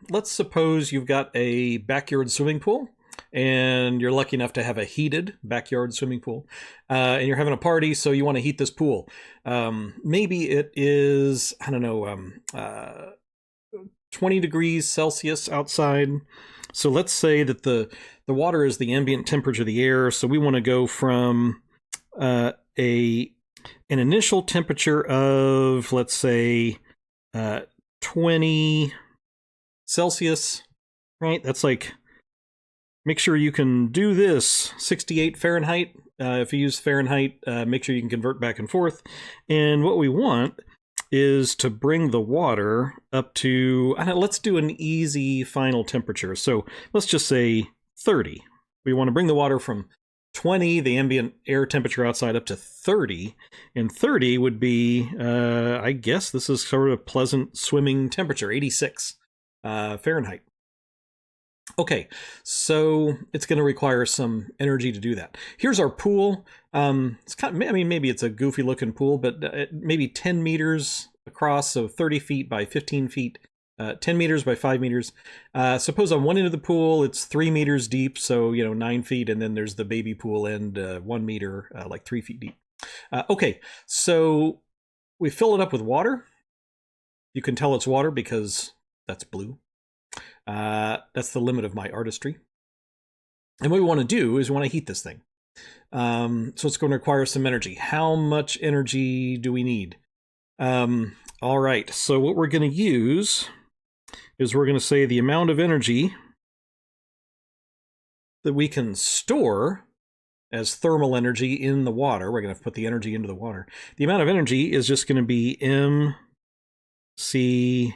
Let's suppose you've got a backyard swimming pool and you're lucky enough to have a heated backyard swimming pool, and you're having a party, so you want to heat this pool. Maybe it is, I don't know, 20 degrees Celsius outside. So let's say that the water is the ambient temperature of the air. So we want to go from an initial temperature of, let's say, 20 Celsius, right? That's like, make sure you can do this, 68 Fahrenheit. If you use Fahrenheit, make sure you can convert back and forth. And what we want is to bring the water up to, let's do an easy final temperature. So let's just say 30. We want to bring the water from 20, the ambient air temperature outside, up to 30. And 30 would be, I guess this is sort of a pleasant swimming temperature, 86 Fahrenheit. Okay, so it's going to require some energy to do that. Here's our pool. It's kind of, I mean, maybe it's a goofy looking pool, but maybe 10 meters across, so 30 feet by 15 feet, 10 meters by 5 meters. Suppose on one end of the pool, it's 3 meters deep, so, 9 feet, and then there's the baby pool end, 1 meter, like 3 feet deep. Okay, so we fill it up with water. You can tell it's water because that's blue. That's the limit of my artistry. And what we want to do is we want to heat this thing. So it's going to require some energy. How much energy do we need? All right, so what we're going to use is we're going to say the amount of energy that we can store as thermal energy in the water. We're going to put the energy into the water. The amount of energy is just going to be mc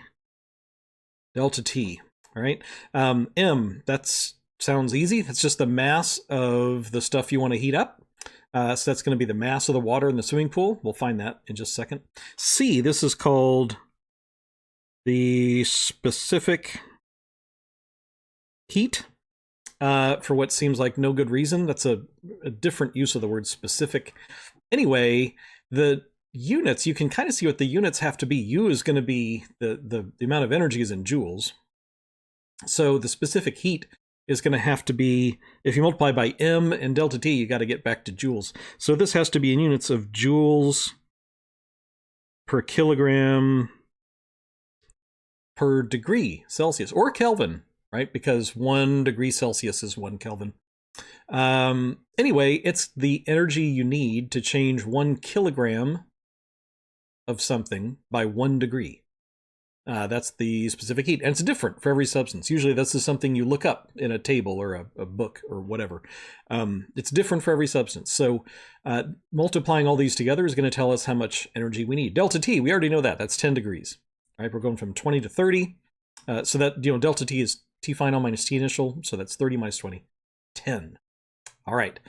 delta T. All right, M, that sounds easy. That's just the mass of the stuff you want to heat up. So that's going to be the mass of the water in the swimming pool. We'll find that in just a second. C, this is called the specific heat, for what seems like no good reason. That's a different use of the word specific. Anyway, the units, you can kind of see what the units have to be. U is going to be the amount of energy is in joules. So the specific heat is going to have to be, if you multiply by M and delta T, you got to get back to joules. So this has to be in units of joules per kilogram per degree Celsius, or Kelvin, right? Because 1 degree Celsius is 1 Kelvin. Anyway, it's the energy you need to change 1 kilogram of something by 1 degree. That's the specific heat, and it's different for every substance. Usually this is something you look up in a table or a book or whatever. It's different for every substance. So multiplying all these together is going to tell us how much energy we need. Delta T, we already know that. That's 10 degrees. All right, we're going from 20 to 30. So that, delta T is T final minus T initial. So that's 30 minus 20, 10. All right.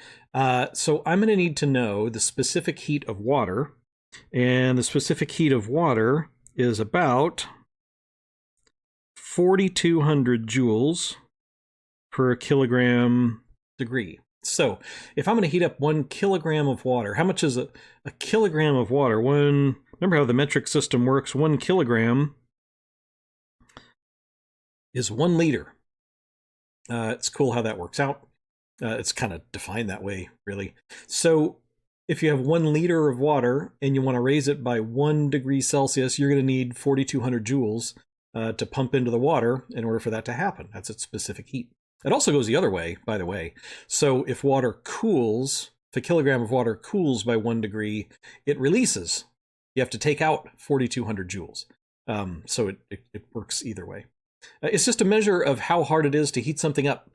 So I'm going to need to know the specific heat of water. And the specific heat of water is about 4,200 joules per kilogram degree. So if I'm going to heat up 1 kilogram of water, how much is a kilogram of water? Remember how the metric system works? 1 kilogram is 1 liter. It's cool how that works out. It's kind of defined that way, really. So if you have 1 liter of water and you want to raise it by 1 degree Celsius, you're going to need 4,200 joules to pump into the water in order for that to happen. That's its specific heat. It also goes the other way, by the way. So if water cools, if a kilogram of water cools by 1 degree, it releases. You have to take out 4,200 joules. So it works either way. It's just a measure of how hard it is to heat something up,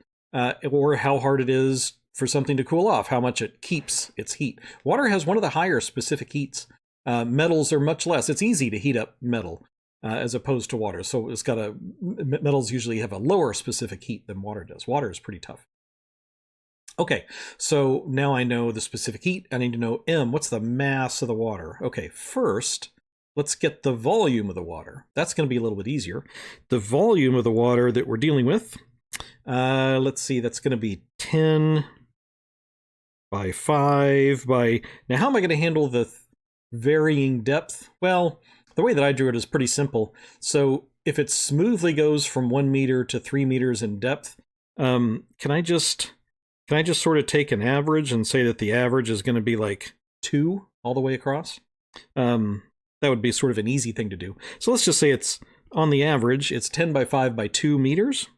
or how hard it is for something to cool off, how much it keeps its heat. Water has one of the higher specific heats. Metals are much less. It's easy to heat up metal as opposed to water. So metals usually have a lower specific heat than water does. Water is pretty tough. Okay, so now I know the specific heat. I need to know M. What's the mass of the water? Okay, first, let's get the volume of the water. That's going to be a little bit easier. The volume of the water that we're dealing with, let's see, that's going to be 10 by 5 by... Now, how am I going to handle the varying depth? Well, the way that I drew it is pretty simple. So if it smoothly goes from 1 meter to 3 meters in depth, can I just sort of take an average and say that the average is going to be like 2 all the way across? That would be sort of an easy thing to do. So let's just say it's, on the average, it's 10 by 5 by 2 meters.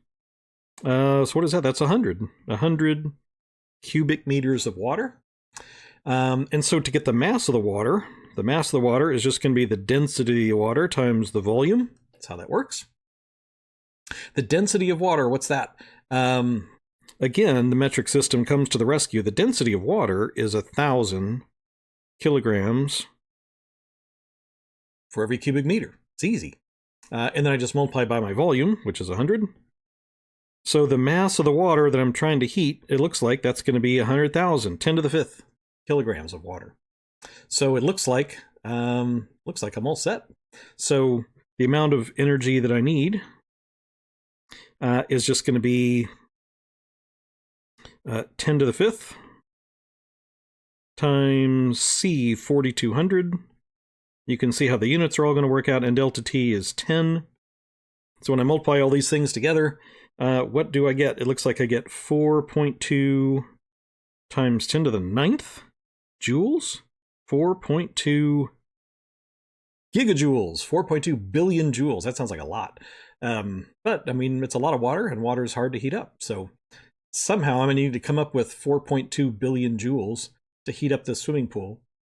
So what is that? That's 100. 100 cubic meters of water. And so to get the mass of the water is just going to be the density of the water times the volume. That's how that works. The density of water, what's that? Again, the metric system comes to the rescue. The density of water is 1,000 kilograms for every cubic meter. It's easy. And then I just multiply by my volume, which is 100. So the mass of the water that I'm trying to heat, it looks like that's going to be 100,000, 10 to the 5th kilograms of water. So it looks like I'm all set. So the amount of energy that I need is just going to be 10 to the 5th times C 4200. You can see how the units are all going to work out, and delta T is 10. So when I multiply all these things together, what do I get? It looks like I get 4.2 times 10 to the 9th joules. 4.2 gigajoules, 4.2 billion joules. That sounds like a lot. But, I mean, it's a lot of water, and water is hard to heat up. So somehow I'm going to need to come up with 4.2 billion joules to heat up this swimming pool.